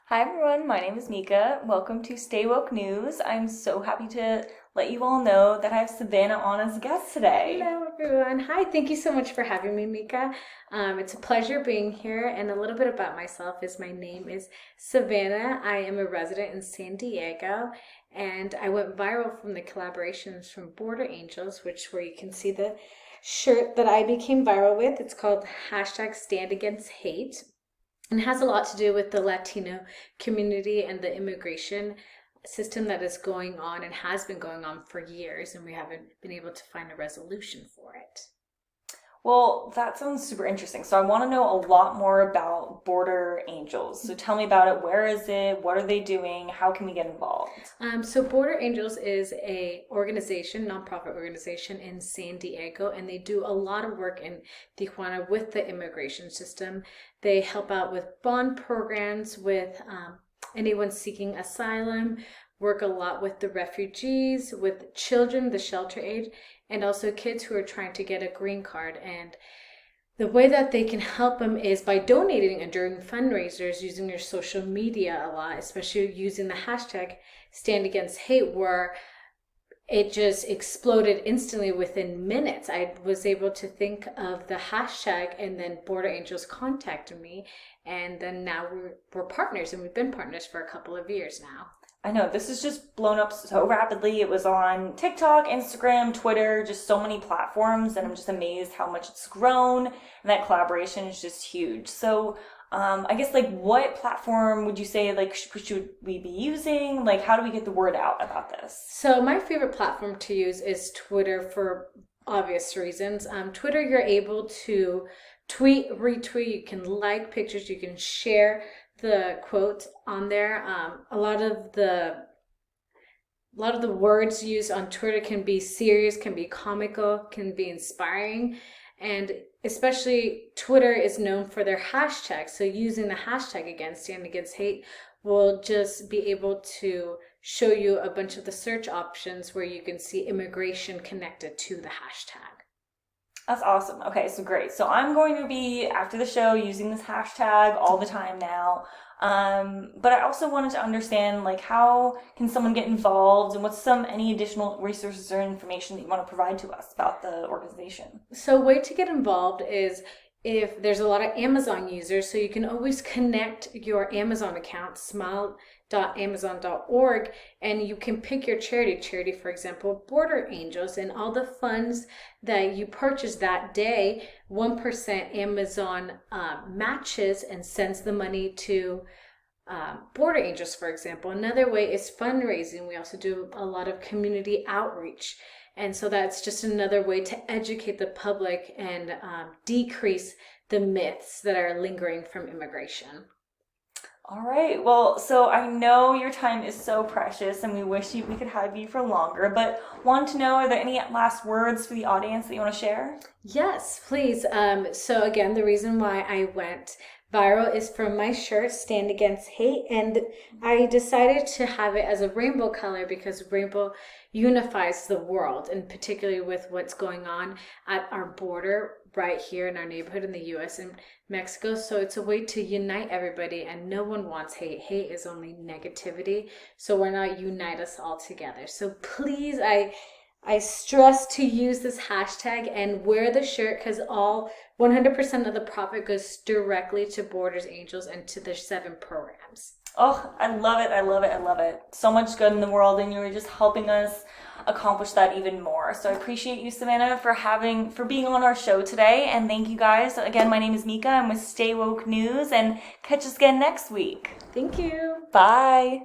Hi everyone, my name is Mika. Welcome to Stay Woke News. I'm so happy to let you all know that I have Savannah on as a guest today. Hello, everyone. Hi, thank you so much for having me, Mika. It's a pleasure being here. And a little bit about myself is my name is Savannah. I am a resident in San Diego, and I went viral from the collaborations from Border Angels, which where you can see the shirt that I became viral with. It's called hashtag Stand Against Hate, and it has a lot to do with the Latino community and the immigration system that is going on and has been going on for years, and we haven't been able to find a resolution for it. Well, that sounds super interesting. So I want to know a lot more about Border Angels. So tell me about it. Where is it? What are they doing? How can we get involved? So Border Angels is a organization, nonprofit organization in San Diego, and they do a lot of work in Tijuana with the immigration system. They help out with bond programs with anyone seeking asylum, work a lot with the refugees, with children, the shelter aid, and also kids who are trying to get a green card. And the way that they can help them is by donating and during fundraisers using your social media a lot, especially using the hashtag Stand Against Hate, where it just exploded instantly within minutes. I was able to think of the hashtag, and then Border Angels contacted me, and then now we're partners, and we've been partners for a couple of years now. I know this has just blown up so rapidly. It was on TikTok, Instagram, Twitter, just so many platforms, and I'm just amazed how much it's grown. And that collaboration is just huge. So, I guess what platform would you say should we be using? Like, how do we get the word out about this? So my favorite platform to use is Twitter for obvious reasons. Twitter, you're able to tweet, retweet, you can like pictures, you can share the quote on there. A lot of the words used on Twitter can be serious, can be comical, can be inspiring, and especially Twitter is known for their hashtags. So using the hashtag again, Stand Against Hate, will just be able to show you a bunch of the search options where you can see immigration connected to the hashtag. That's awesome. Okay, so great. So I'm going to be, after the show, using this hashtag all the time now. But I also wanted to understand, how can someone get involved, and what's any additional resources or information that you want to provide to us about the organization? So a way to get involved is if there's a lot of Amazon users, so you can always connect your Amazon account, smile.amazon.org, and you can pick your charity, for example, Border Angels, and all the funds that you purchase that day, 1% Amazon matches and sends the money to Border Angels, for example. Another way is fundraising. We also do a lot of community outreach. And so that's just another way to educate the public and decrease the myths that are lingering from immigration. All right. Well, so I know your time is so precious and we wish we could have you for longer, but want to know, are there any last words for the audience that you want to share? Yes, please. So again, the reason why I went viral is from my shirt, Stand Against Hate, and I decided to have it as a rainbow color because rainbow unifies the world, and particularly with what's going on at our border right here in our neighborhood in the US and Mexico. So it's a way to unite everybody, and no one wants hate. Hate is only negativity. So why not unite us all together? So please, I stress to use this hashtag and wear the shirt, because all 100% of the profit goes directly to Borders Angels and to their 7 programs. Oh, I love it. I love it. I love it. So much good in the world, and you're just helping us accomplish that even more. So I appreciate you, Savannah, for being on our show today. And thank you guys. Again, my name is Mika. I'm with Stay Woke News, and catch us again next week. Thank you. Bye.